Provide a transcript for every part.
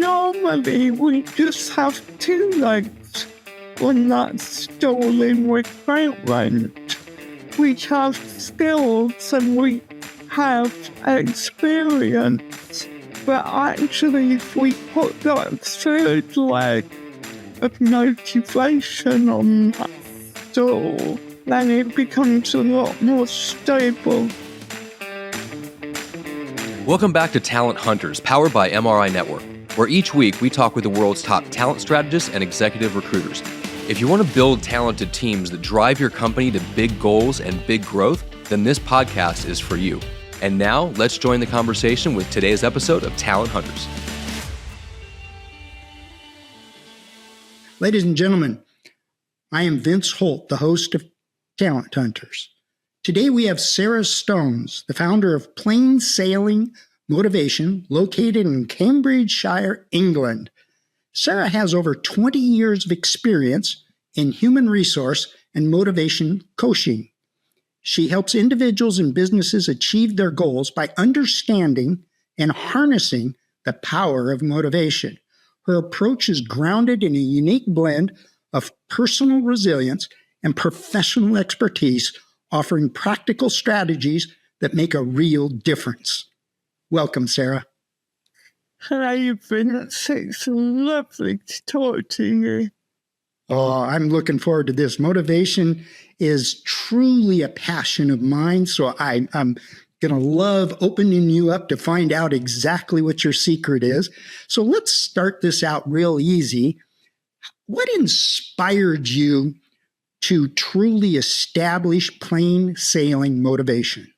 normally we just have two legs when that's stool in recruitment. We have skills and we have experience, but actually if we put that third leg of motivation on that stool, then it becomes a lot more stable. Welcome back to Talent Hunters, powered by MRI Network, where each week we talk with the world's top talent strategists and executive recruiters. If you want to build talented teams that drive your company to big goals and big growth, then this podcast is for you. And now, let's join the conversation with today's episode of Talent Hunters. Ladies and gentlemen, I am Vince Holt, the host of Talent Hunters. Today we have Sarah Stones, the founder of Plain Sailing Motivation, located in Cambridgeshire, England. Sarah has over 20 years of experience in human resource and motivation coaching. She helps individuals and businesses achieve their goals by understanding and harnessing the power of motivation. Her approach is grounded in a unique blend of personal resilience and professional expertise, offering practical strategies that make a real difference. Welcome, Sarah. Hi, Vince. It's lovely to talk to you. Oh, I'm looking forward to this. Motivation is truly a passion of mine, so I'm going to love opening you up to find out exactly what your secret is. So let's start this out real easy. What inspired you to truly establish plain sailing motivation?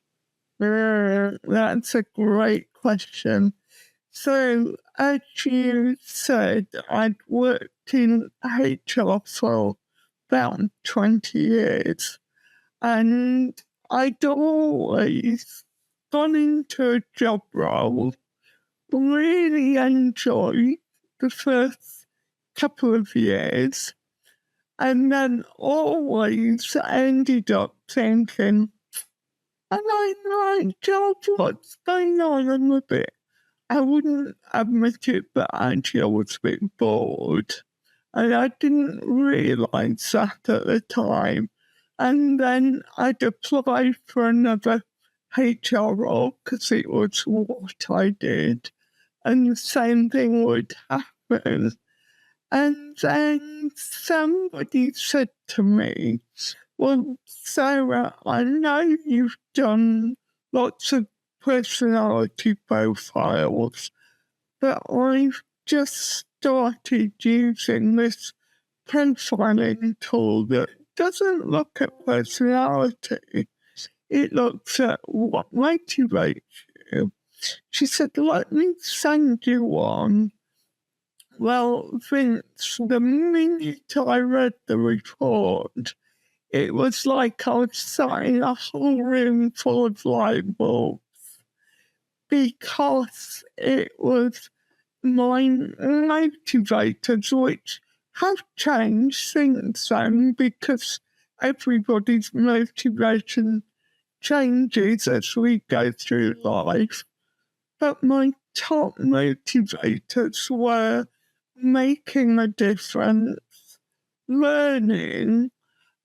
That's a great question. So, as you said, I'd worked in HR for about 20 years, and I'd always gone into a job role, really enjoyed the first couple of years, and then always ended up thinking, I like my job, what's going on with it? I wouldn't admit it, but actually I was a bit bored. And I didn't realise that at the time. And then I'd apply for another HR role because it was what I did. And the same thing would happen. And then somebody said to me, well, Sarah, I know you've done lots of personality profiles, but I've just started using this profiling tool that doesn't look at personality. It looks at what motivates you. She said, let me send you one. Well, Vince, the minute I read the report, it was like I was sat in a whole room full of light bulbs, because it was my motivators, which have changed since then, because everybody's motivation changes as we go through life. But my top motivators were making a difference, learning,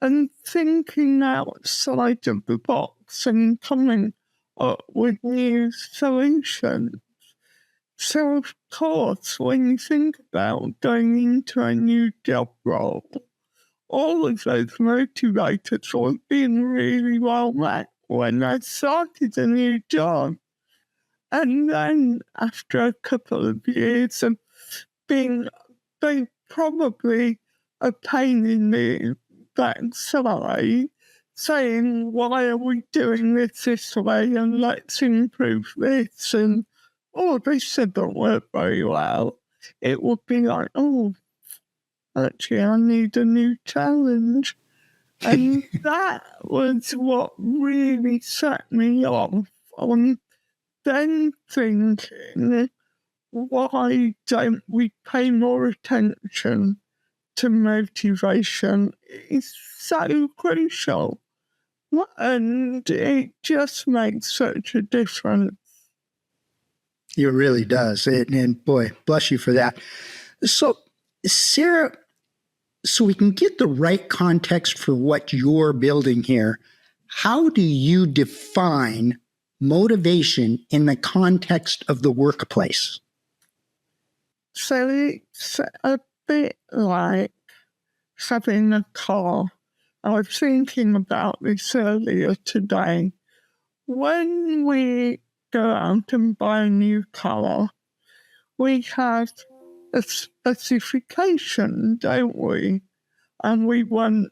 and thinking outside of the box and coming up with new solutions. So, of course, when you think about going into a new job role, all of those motivators were being really well met when I started a new job. And then after a couple of years of being probably a pain in the backside, saying, why are we doing this way, and let's improve this, and this didn't work very well, it would be like, actually I need a new challenge. And that was what really set me off on then thinking, why don't we pay more attention to motivation? It's so crucial, and it just makes such a difference. It really does. And boy, bless you for that. So, Sarah, so we can get the right context for what you're building here, how do you define motivation in the context of the workplace? So it's a bit like having a car. I was thinking about this earlier today. When we go out and buy a new car, we have a specification, don't we? And we want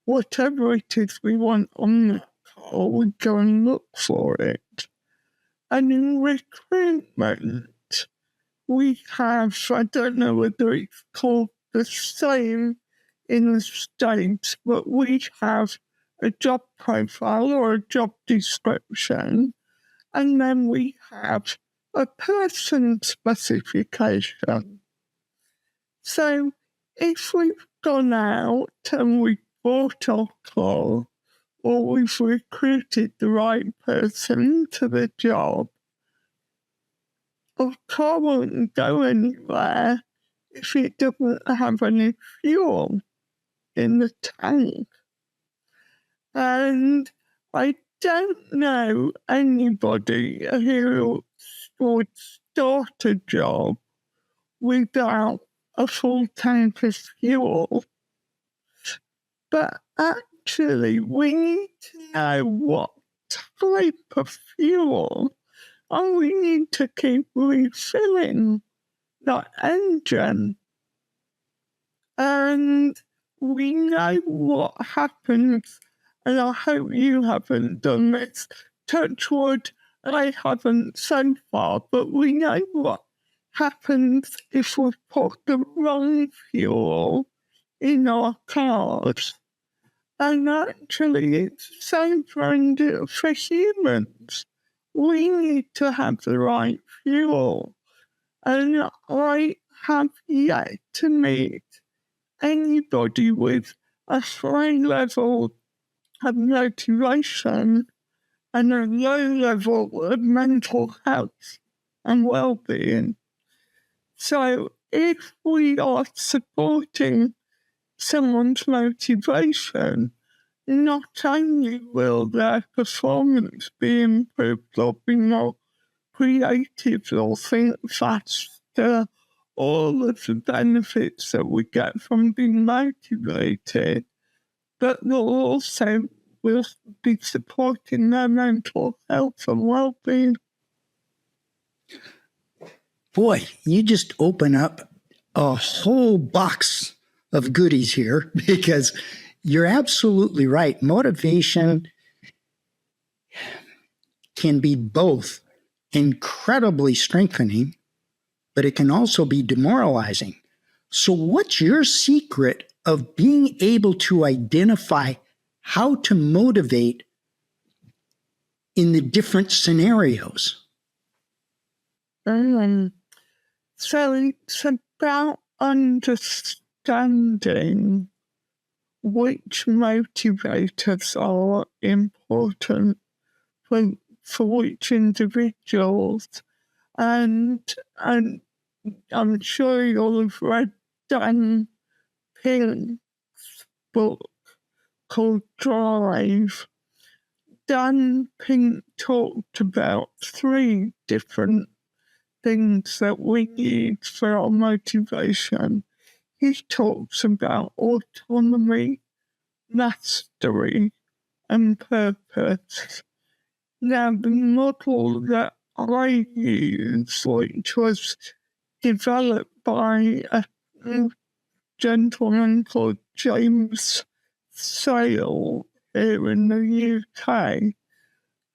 whatever it is we want on that car, we go and look for it. And in recruitment, we have, I don't know whether it's called the same in the States, but we have a job profile or a job description, and then we have a person specification. So if we've gone out and we've bought our car, or we've recruited the right person to the job, our car won't go anywhere if it doesn't have any fuel in the tank. And I don't know anybody who would start a job without a full tank of fuel. But actually, we need to know what type of fuel, and we need to keep refilling that engine. And we know what happens, and I hope you haven't done this. Touch wood, I haven't so far, but we know what happens if we put the wrong fuel in our cars. And actually, it's the same for humans. We need to have the right fuel. And I have yet to meet anybody with a high level of motivation and a low level of mental health and well-being. So if we are supporting someone's motivation, not only will their performance be improved or be more creative or think faster, all of the benefits that we get from being motivated, but they'll also will be supporting their mental health and well-being. Boy, you just open up a whole box of goodies here because you're absolutely right. Motivation can be both incredibly strengthening, but it can also be demoralizing. So, what's your secret of being able to identify how to motivate in the different scenarios? So it's about understanding which motivators are important for which individuals. And I'm sure you'll have read Dan Pink's book called Drive. Dan Pink talked about 3 different things that we need for our motivation. He talks about autonomy, mastery, and purpose. Now, the model that I use, which was developed by a gentleman called James Sale here in the UK,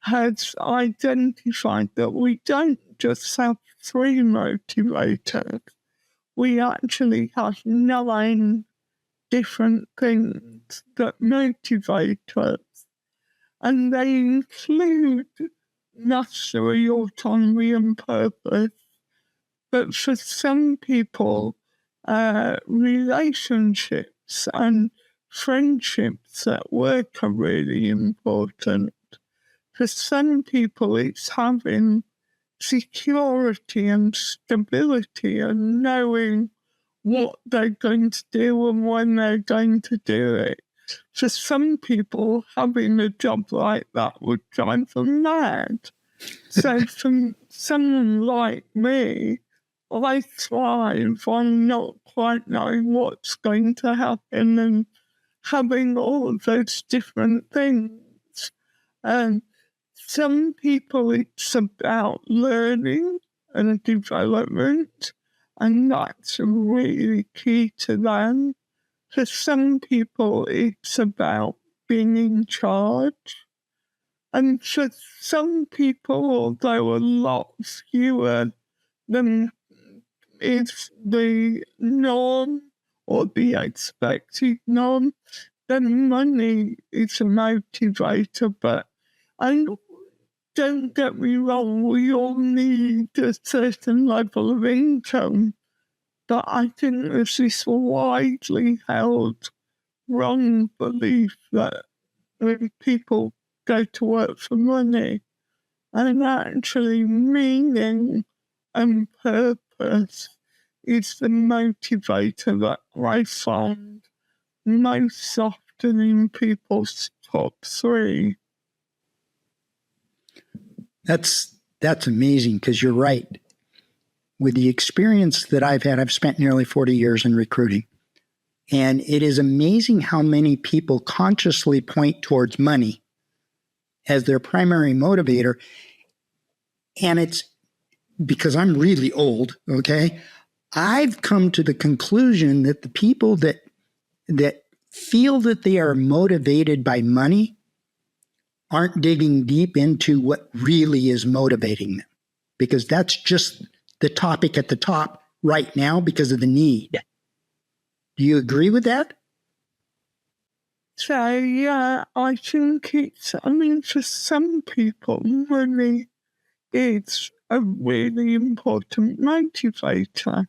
has identified that we don't just have 3 motivators. We actually have 9 different things that motivate us. And they include mastery, autonomy, and purpose. But for some people, relationships and friendships at work are really important. For some people, it's having security and stability and knowing what they're going to do and when they're going to do it. For some people, having a job like that would drive them mad. So for someone like me, I thrive on not quite knowing what's going to happen and having all those different things. And some people, it's about learning and development, and that's really key to them. For some people, it's about being in charge. And for some people, although a lot fewer than is the norm or the expected norm, then money is a motivator. But and don't get me wrong, we all need a certain level of income. But I think there's this widely held wrong belief that when people go to work for money, and actually meaning and purpose is the motivator that I find most often in people's top three. That's amazing, because you're right. With the experience that I've had, I've spent nearly 40 years in recruiting. And it is amazing how many people consciously point towards money as their primary motivator. And it's because I'm really old, okay? I've come to the conclusion that the people that feel that they are motivated by money aren't digging deep into what really is motivating them, because that's just the topic at the top right now because of the need. Do you agree with that? So, yeah, I think for some people, money is a really important motivator,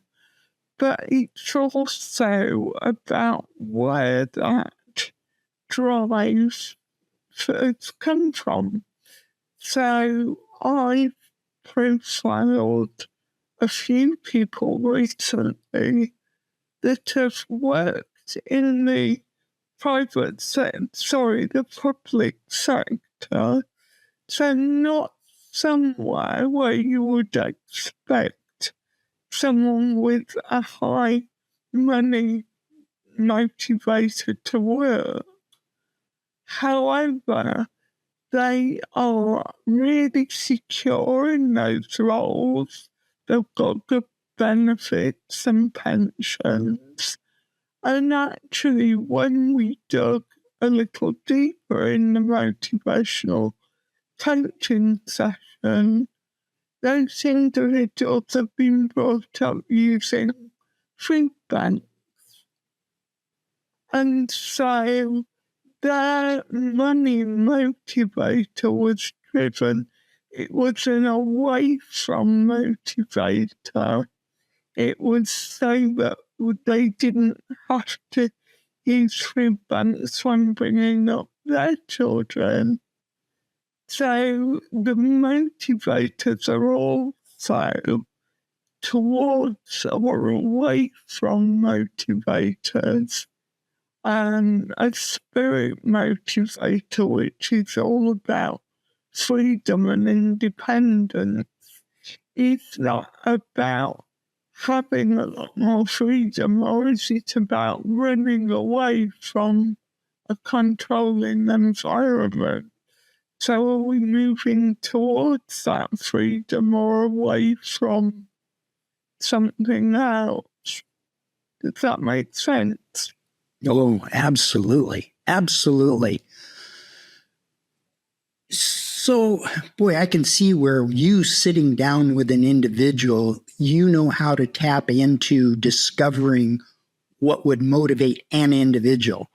but it's also about where that drive first come from. So, I've profiled a few people recently that have worked in the public sector, so not somewhere where you would expect someone with a high money motivator to work. However, they are really secure in those roles. They've got good benefits and pensions. And actually, when we dug a little deeper in the motivational coaching session, those individuals have been brought up using food banks. And so their money motivator was driven. It was an away from motivator. It was so that they didn't have to use food banks when bringing up their children. So the motivators are also towards or away from motivators. And a spirit motivator, which is all about freedom and independence, is not about having a lot more freedom, or is it about running away from a controlling environment? So are we moving towards that freedom or away from something else? Does that make sense? Oh, absolutely. Absolutely. So, boy, I can see where you sitting down with an individual, you know how to tap into discovering what would motivate an individual.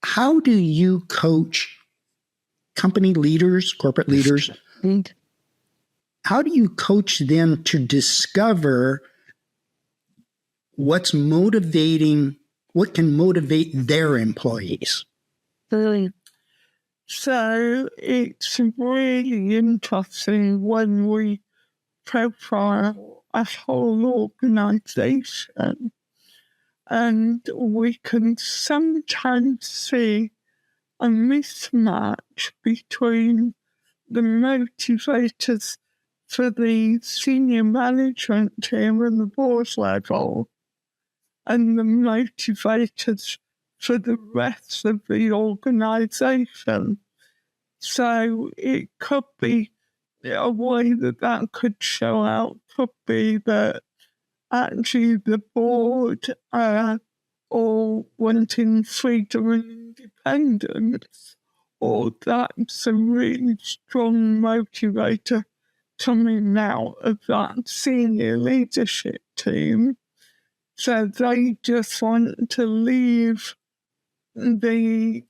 How do you coach company leaders, corporate leaders? How do you coach them to discover what can motivate their employees? So it's really interesting when we profile a whole organization, and we can sometimes see a mismatch between the motivators for the senior management team and the board level and the motivators for the rest of the organization. So it could be a way that could show out, could be that actually the board all wanting freedom and independence, or that's a really strong motivator coming out of that senior leadership team. So they just want to leave the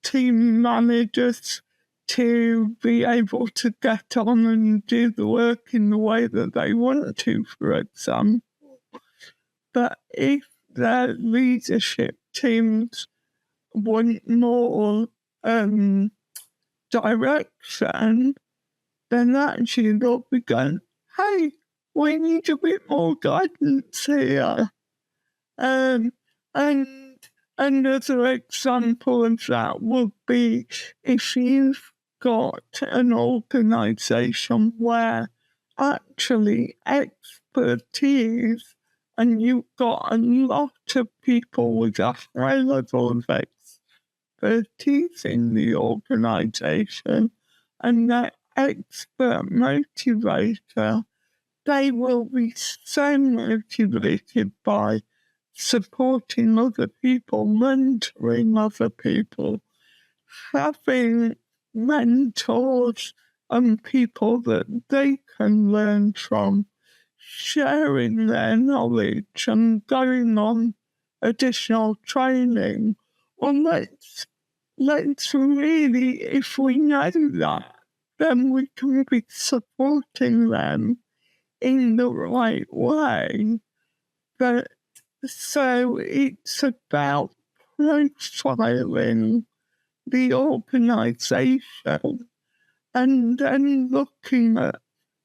team managers to be able to get on and do the work in the way that they want to, for example. But if the leadership teams want more direction, then actually they'll be going, hey, we need a bit more guidance here. And another example of that would be if you've got an organisation where actually expertise and you've got a lot of people with a high level of expertise in the organisation, and that expert motivator, they will be so motivated by supporting other people, mentoring other people, having mentors and people that they can learn from, sharing their knowledge and going on additional training. Well, let's really, if we know that, then we can be supporting them in the right way. But so it's about profiling the organisation and then looking at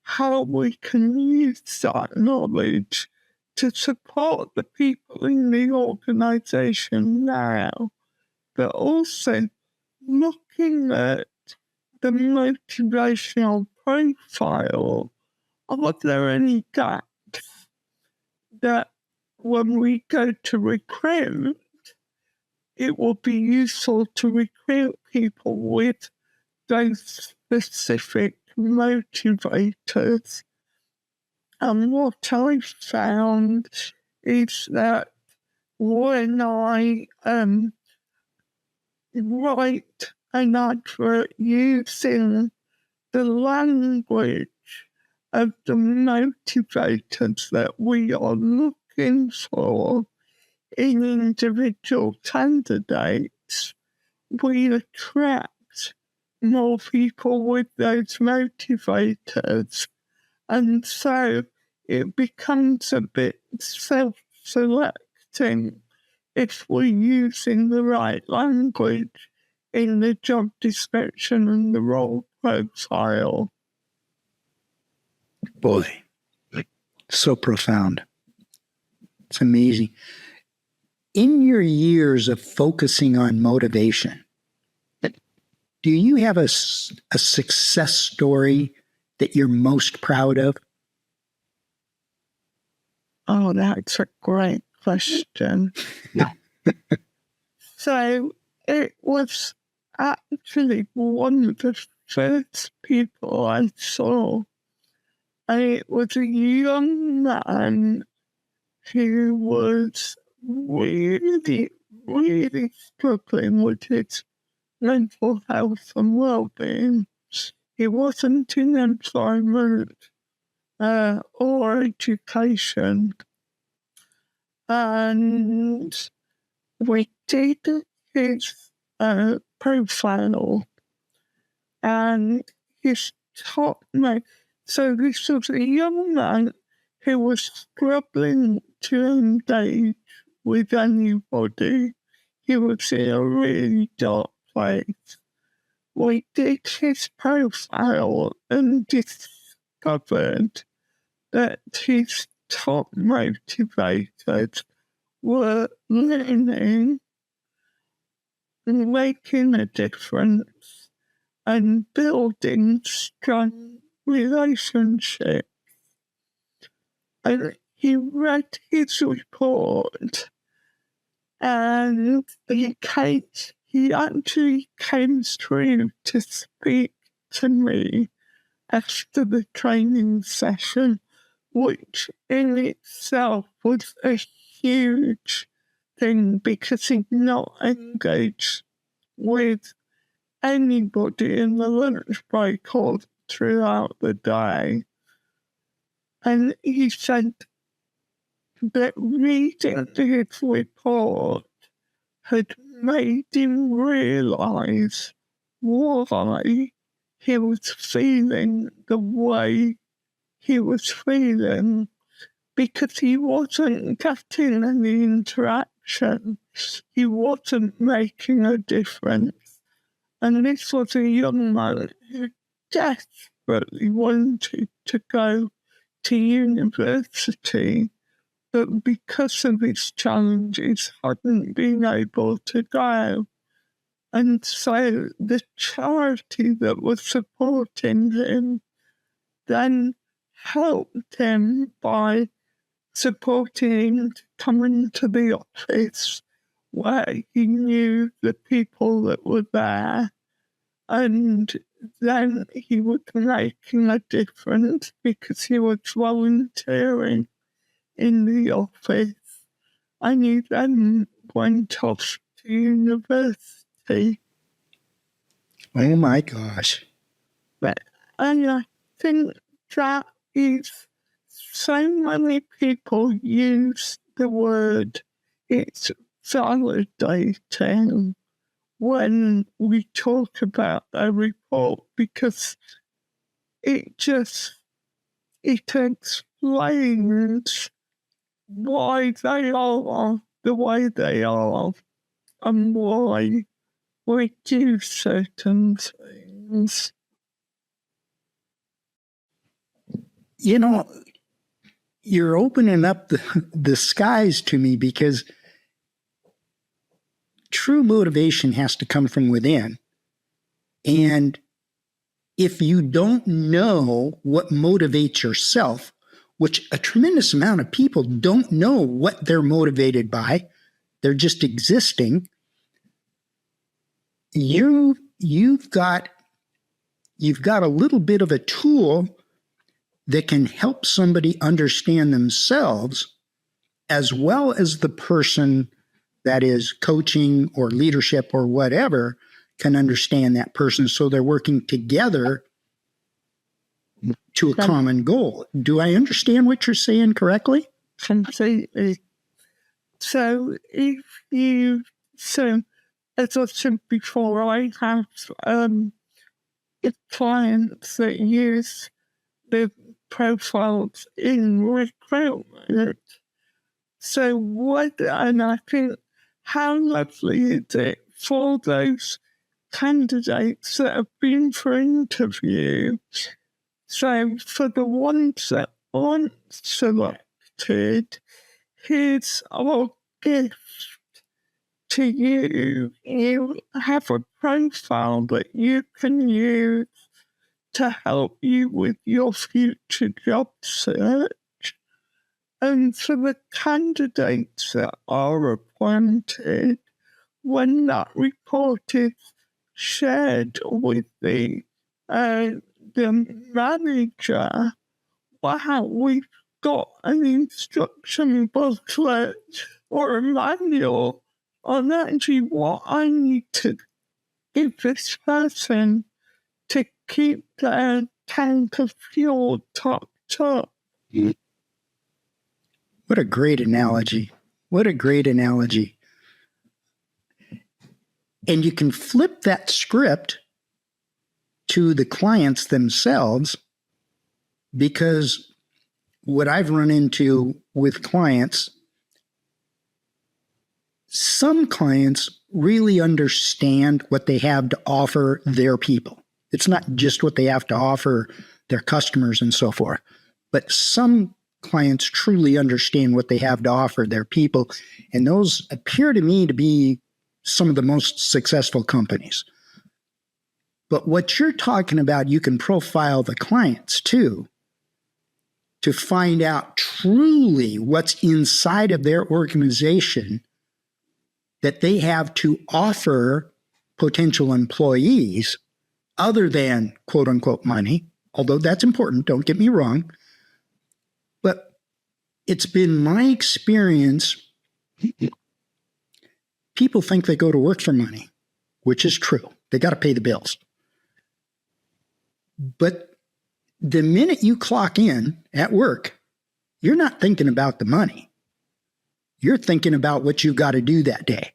how we can use that knowledge to support the people in the organisation now, but also looking at the motivational profile. Are there any gaps that when we go to recruit, it will be useful to recruit people with those specific motivators? And what I found is that when I write an advert using the language of the motivators that we are looking for in individual candidates, we attract more people with those motivators. And so it becomes a bit self-selecting if we're using the right language in the job description and the role profile. Boy, so profound. It's amazing. In your years of focusing on motivation, do you have a success story that you're most proud of? Oh, that's a great question. So it was actually one of the first people I saw. And it was a young man who was really, really struggling with his mental health and well-being. He wasn't in employment or education. And we did his profile, and his top mate. So this was a young man who was struggling to engage with anybody. He was in a really dark place. we did his profile and discovered that his top motivators were learning, making a difference, and building strong relationships. And he read his report and he actually came through to speak to me after the training session, which in itself was a huge thing because he'd not engaged with anybody in the lunch break or throughout the day. And he said that reading his report had made him realise why he was feeling the way he was feeling, because he wasn't getting any interactions. He wasn't making a difference. And this was a young man who desperately wanted to go to university, but because of his challenges hadn't been able to go. And so the charity that was supporting him then helped him by supporting him to come into the office where he knew the people that were there. And then he was making a difference because he was volunteering in the office. And he then went off to university. Oh my gosh. And I think that is, so many people use the word, it's validating when we talk about a report, because it explains why they are the way they are and why we do certain things. You know, you're opening up the skies to me, because true motivation has to come from within. And if you don't know what motivates yourself, which a tremendous amount of people don't know what they're motivated by, they're just existing, you've got a little bit of a tool that can help somebody understand themselves, as well as the person that is coaching or leadership or whatever can understand that person, so they're working together to a common goal. Do I understand what you're saying correctly? Completely. So as I said before, I have clients that use the profiles in recruitment. So and I think, how lovely is it for those candidates that have been for interview? So for the ones that aren't selected, here's our gift to you. You have a profile that you can use to help you with your future job search. And for the candidates that are appointed, when that report is shared with the manager, wow, we've got an instruction booklet or a manual on actually what I need to give this person to keep their tank of fuel topped up. What a great analogy. What a great analogy. And you can flip that script to the clients themselves, because what I've run into with clients, some clients really understand what they have to offer their people. It's not just what they have to offer their customers and so forth, but some clients truly understand what they have to offer their people. And those appear to me to be some of the most successful companies. But what you're talking about, you can profile the clients too, to find out truly what's inside of their organization that they have to offer potential employees other than quote unquote money, although that's important, don't get me wrong. But it's been my experience, people think they go to work for money, which is true. They got to pay the bills. But the minute you clock in at work, you're not thinking about the money. You're thinking about what you've got to do that day.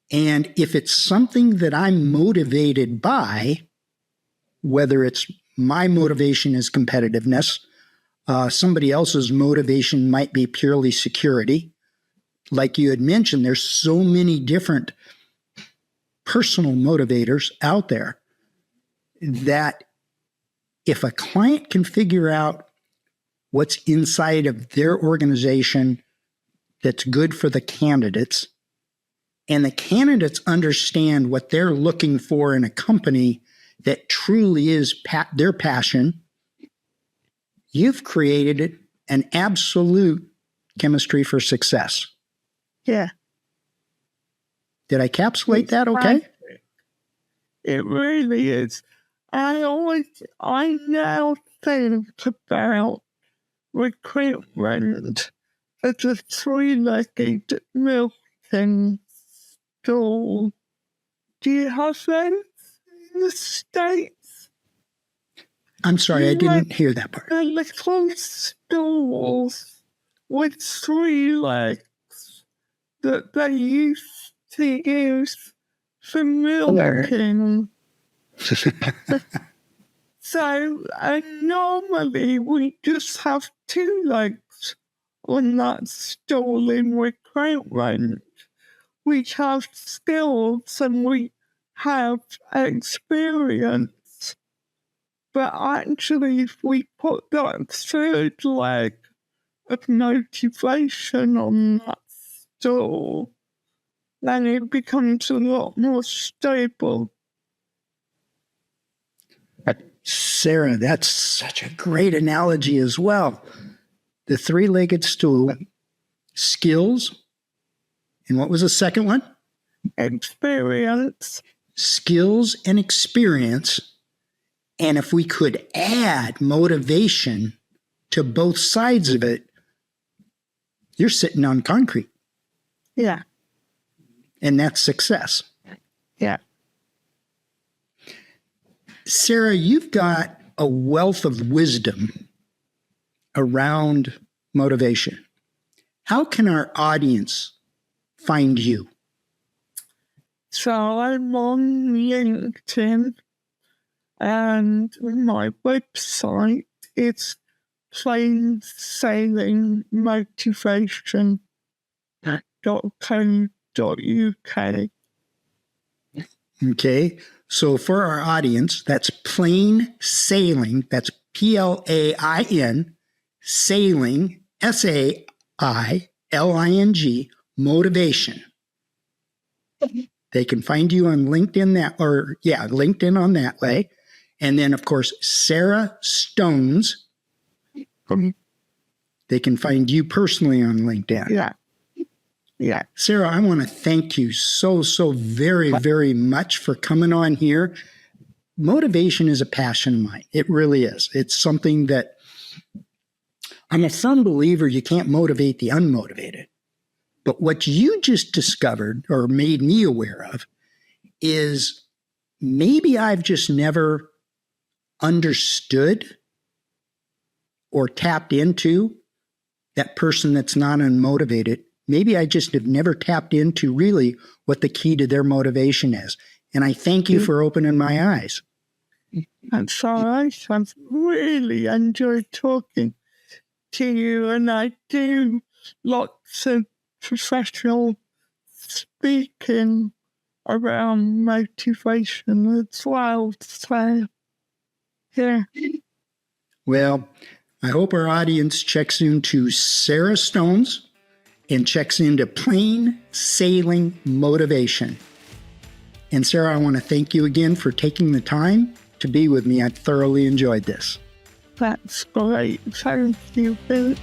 And if it's something that I'm motivated by, whether it's my motivation is competitiveness, somebody else's motivation might be purely security. Like you had mentioned, there's so many different personal motivators out there that if a client can figure out what's inside of their organization that's good for the candidates, and the candidates understand what they're looking for in a company that truly is their passion, you've created an absolute chemistry for success. Yeah. Did I encapsulate that okay? It really is. I now think about recruitment as a three-legged milking stool. Do you have those in the States? I'm sorry, I didn't hear that part. The little stools with three legs that they used to use for milking. So normally we just have two legs on that stool in recruitment. We have skills and we have experience. But actually, if we put that third leg of motivation on that stool, then it becomes a lot more stable. Sarah, that's such a great analogy as well. The three-legged stool, skills, and what was the second one? Experience. Skills and experience. And if we could add motivation to both sides of it, you're sitting on concrete. Yeah. And that's success. Yeah. Sarah, you've got a wealth of wisdom around motivation. How can our audience find you? So I'm on LinkedIn and my website is plainsailingmotivation.co.uk. Okay. So for our audience, that's plain sailing. That's PLAIN, sailing, SAILING, motivation. They can find you on LinkedIn LinkedIn on that way. And then, of course, Sarah Stones. They can find you personally on LinkedIn. Yeah. Yeah. Sarah, I want to thank you so very, very much for coming on here. Motivation is a passion of mine. It really is. It's something that I'm a firm believer you can't motivate the unmotivated. But what you just discovered or made me aware of is maybe I've just never understood or tapped into that person that's not unmotivated. Maybe I just have never tapped into really what the key to their motivation is. And I thank you for opening my eyes. That's all right. I've really enjoyed talking to you, and I do lots of professional speaking around motivation as well. So, yeah. Well, I hope our audience checks into Sarah Stone's and checks into plain sailing motivation. And Sarah, I want to thank you again for taking the time to be with me. I thoroughly enjoyed this. That's great. Thank you, Bill.